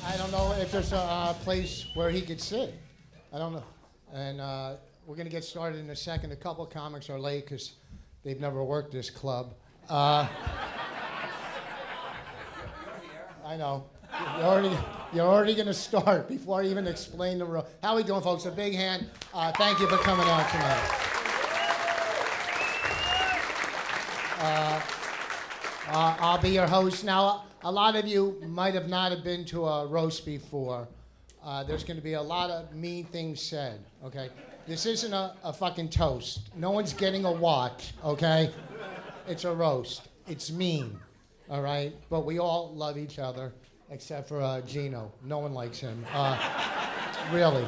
I don't know if there's a place where he could sit. I don't know. And we're going to get started in a second. A couple comics are late because they've never worked this club. I know. You're already going to start before I even explain the rule. How are we doing, folks? A big hand. Thank you for coming out tonight. I'll be your host. Now, a lot of you might have not have been to a roast before. There's going to be a lot of mean things said, okay? This isn't a fucking toast. No one's getting a watch, okay? It's a roast. It's mean, all right? But we all love each other, except for Gino. No one likes him. Really.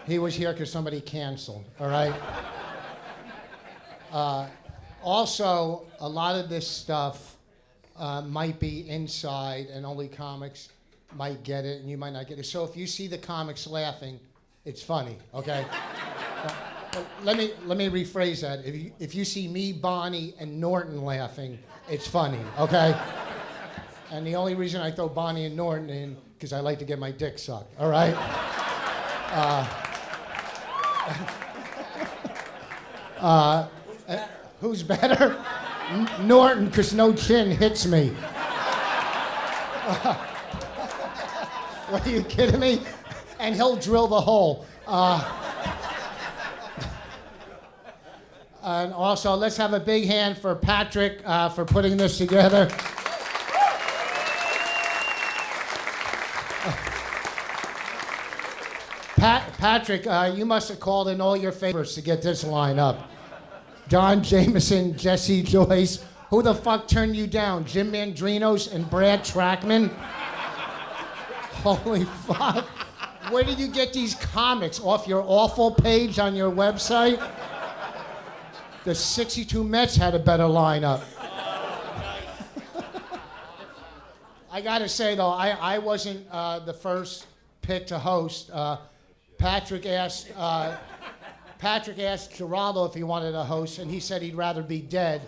He was here because somebody canceled, all right? Also, a lot of this stuff might be inside, and only comics might get it, and you might not get it. So if you see the comics laughing, it's funny, okay? Let me rephrase that. If you see me, Bonnie, and Norton laughing, it's funny, okay? And the only reason I throw Bonnie and Norton in, because I like to get my dick sucked, all right? Who's better? Norton, because no chin hits me. What, are you kidding me? And he'll drill the hole. And also, let's have a big hand for Patrick for putting this together. Patrick, you must have called in all your favorites to get this line up. Don Jameson, Jesse Joyce. Who the fuck turned you down? Jim Mandrinos and Brad Trackman? Holy fuck. Where did you get these comics? Off your awful page on your website? The 62 Mets had a better lineup. I gotta say though, I wasn't the first pick to host. Patrick asked Geraldo if he wanted to host, and he said he'd rather be dead.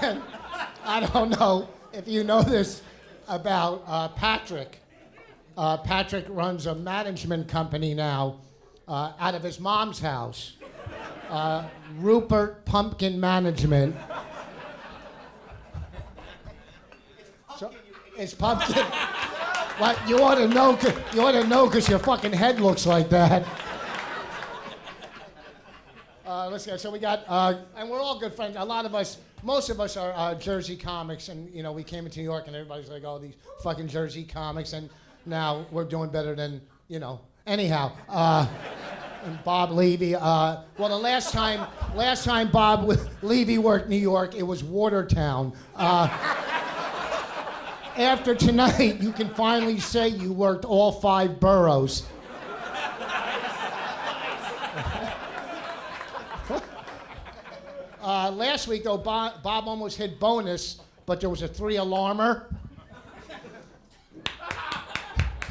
And I don't know if you know this about Patrick. Patrick runs a management company now out of his mom's house. Rupert Pumpkin Management. It's pumpkin. What you ought to know? You ought to know because your fucking head looks like that. Let's go. So we got, and we're all good friends. A lot of us, most of us are Jersey comics, and you know we came into New York, and everybody's like, "Oh, these fucking Jersey comics," and now we're doing better than you know. Anyhow. And Bob Levy. Well, the last time Bob Levy worked New York, it was Watertown. After tonight, you can finally say you worked all 5 boroughs. Last week, though, Bob almost hit bonus, but there was a 3-alarmer.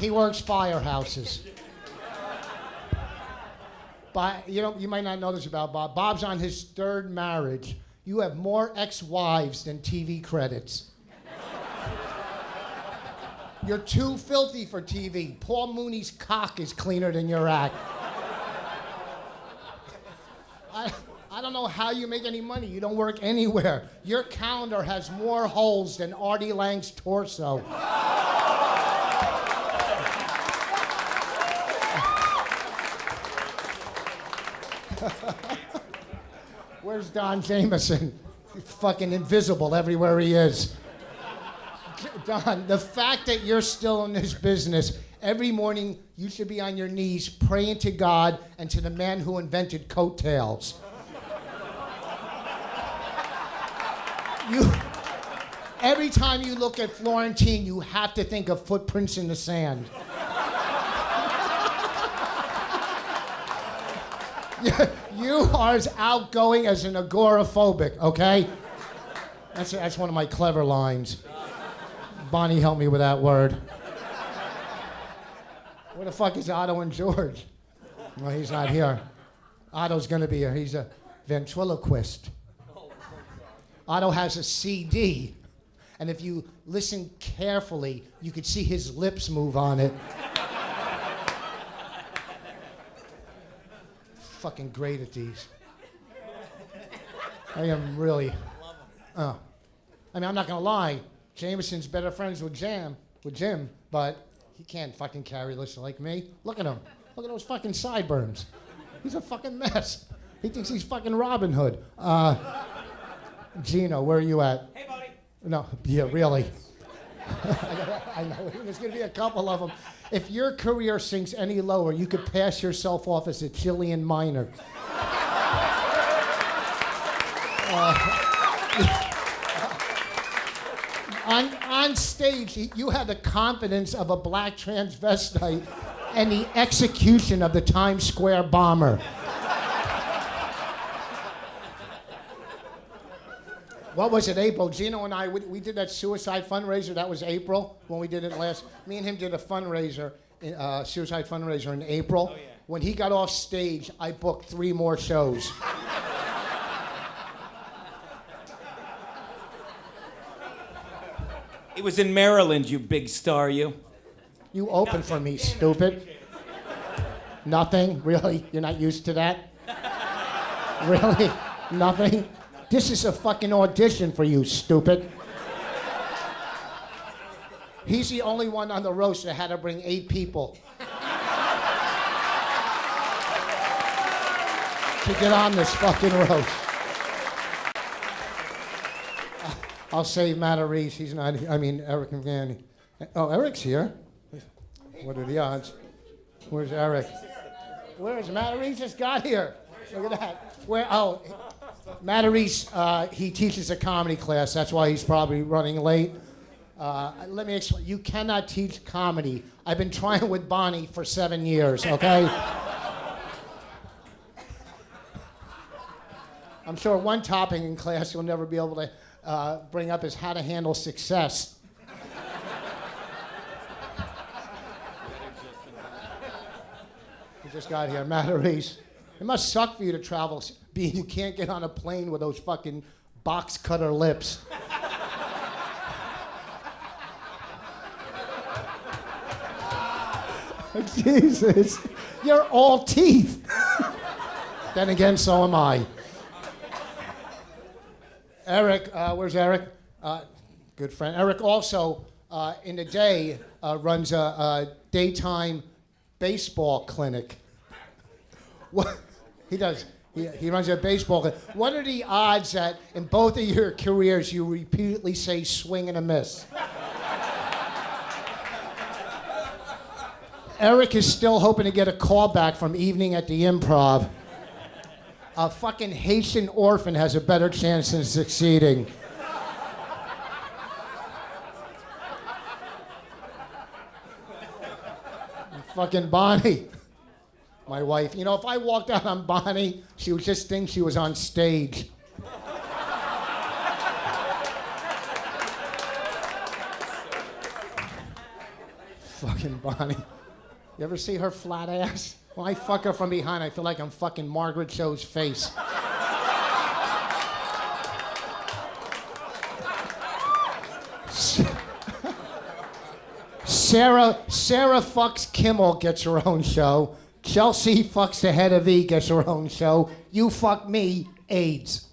He works firehouses. But, you know, you might not know this about Bob. Bob's on his 3rd marriage. You have more ex-wives than TV credits. You're too filthy for TV. Paul Mooney's cock is cleaner than your act. I don't know how you make any money. You don't work anywhere. Your calendar has more holes than Artie Lang's torso. Where's Don Jameson? He's fucking invisible everywhere he is. Don, the fact that you're still in this business, every morning you should be on your knees praying to God and to the man who invented coattails. Every time you look at Florentine, you have to think of footprints in the sand. You are as outgoing as an agoraphobic, okay? That's one of my clever lines. Bonnie, help me with that word. What the fuck is Otto and George? Well, he's not here. Otto's gonna be here. He's a ventriloquist. Otto has a CD, and if you listen carefully, you could see his lips move on it. Fucking great at these. I am really. I mean, I'm not gonna lie. Jameson's better friends with Jim, but he can't fucking carry this like me. Look at him. Look at those fucking sideburns. He's a fucking mess. He thinks he's fucking Robin Hood. Gino, where are you at? Hey, buddy. No, yeah, really. I know, there's going to be a couple of them. If your career sinks any lower, you could pass yourself off as a Chilean minor. On stage, you had the confidence of a black transvestite and the execution of the Times Square bomber. What was it, April? Gino and I, we did that suicide fundraiser. That was April when we did it last. Me and him did a fundraiser, suicide fundraiser in April. Oh, yeah. When he got off stage, I booked 3 more shows. It was in Maryland, you big star, you. You opened for me, stupid. Nothing? Really? You're not used to that? Really? Nothing? This is a fucking audition for you, stupid. He's the only one on the roast that had to bring 8 people to get on this fucking roast. I'll save Matt Reese. He's not. I mean, Eric and Vanny. Oh, Eric's here. What are the odds? Where's Eric? Where's Matt Reese? Just got here. Look at that. Where? Oh, Matt Reese. He teaches a comedy class. That's why he's probably running late. Let me explain. You cannot teach comedy. I've been trying with Bonnie for 7 years. Okay. I'm sure one topic in class you'll never be able to bring up is how to handle success. We just got here, Matt Reese. It must suck for you to travel, being you can't get on a plane with those fucking box cutter lips. Jesus, you're all teeth. Then again, so am I. Eric, where's Eric? Good friend. Eric also, in the day, runs a daytime baseball clinic. What? He does. He runs a baseball clinic. What are the odds that in both of your careers you repeatedly say swing and a miss? Eric is still hoping to get a call back from Evening at the Improv. A fucking Haitian orphan has a better chance of succeeding. Fucking Bonnie, my wife. You know, if I walked out on Bonnie, she would just think she was on stage. Fucking Bonnie. You ever see her flat ass? When I fuck her from behind, I feel like I'm fucking Margaret Cho's face. Sarah fucks Kimmel, gets her own show. Chelsea fucks the head of E, gets her own show. You fuck me, AIDS.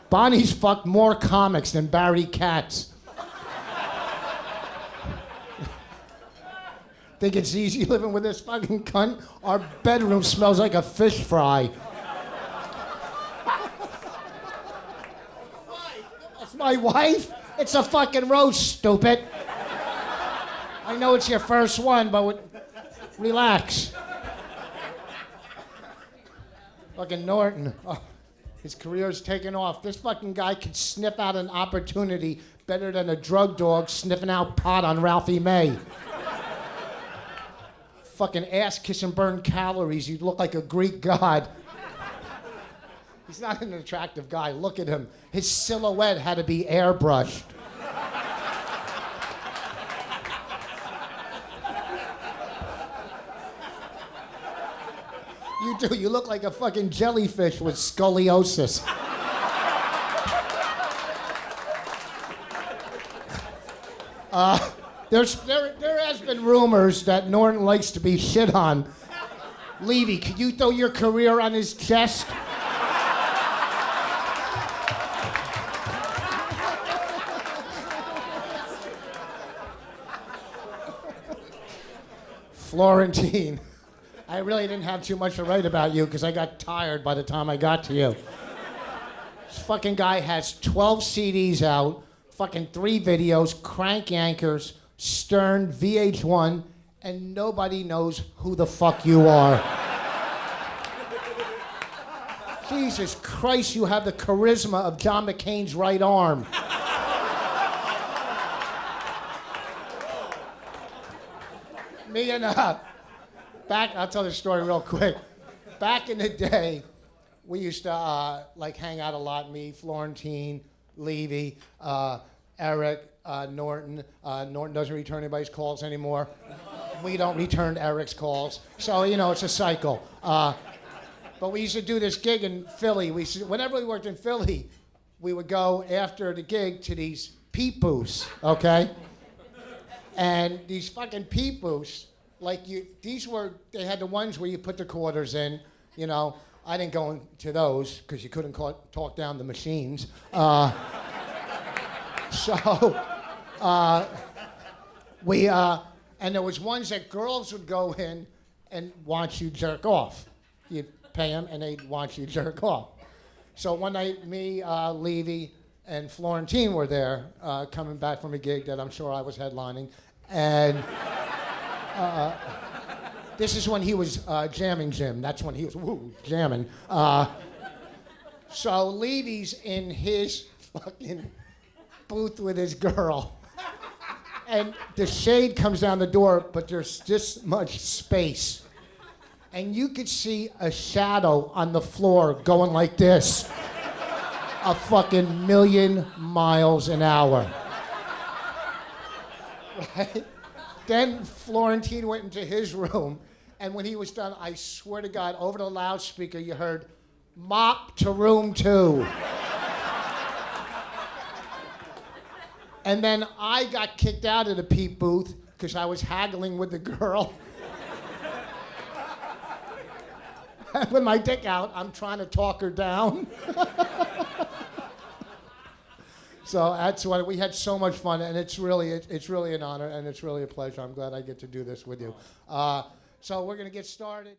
Bonnie's fucked more comics than Barry Katz. Think it's easy living with this fucking cunt? Our bedroom smells like a fish fry. That's my wife? It's a fucking roast, stupid. I know it's your first one, but relax. Fucking Norton. Oh, his career's taken off. This fucking guy can sniff out an opportunity better than a drug dog sniffing out pot on Ralphie May. Fucking ass kiss and burn calories. You look like a Greek god. He's not an attractive guy. Look at him. His silhouette had to be airbrushed. You do. You look like a fucking jellyfish with scoliosis. There has been rumors that Norton likes to be shit on. Levy, could you throw your career on his chest? Florentine, I really didn't have too much to write about you because I got tired by the time I got to you. This fucking guy has 12 CDs out, fucking 3 videos, Crank Yankers, Stern, VH1, and nobody knows who the fuck you are. Jesus Christ, you have the charisma of John McCain's right arm. Me and, I'll tell this story real quick. Back in the day, we used to, hang out a lot, me, Florentine, Levy, Eric, Norton. Norton doesn't return anybody's calls anymore. We don't return Eric's calls. So, it's a cycle. But we used to do this gig in Philly. Whenever we worked in Philly, we would go after the gig to these peep booths, okay? And these fucking peep booths, they had the ones where you put the quarters in, I didn't go into those because you couldn't talk down the machines. And there was ones that girls would go in and watch you jerk off. You'd pay them and they'd watch you jerk off. So one night, me, Levy, and Florentine were there, coming back from a gig that I'm sure I was headlining. And this is when he was jamming Jim. That's when he was jamming. So Levy's in his fucking booth with his girl. And the shade comes down the door, but there's this much space. And you could see a shadow on the floor going like this. A fucking million miles an hour. Right? Then Florentine went into his room, and when he was done, I swear to God, over the loudspeaker, you heard, "Mop to room 2." And then I got kicked out of the peep booth because I was haggling with the girl. And with my dick out, I'm trying to talk her down. So that's what we had so much fun, and it's really an honor, and it's really a pleasure. I'm glad I get to do this with you. So we're gonna get started.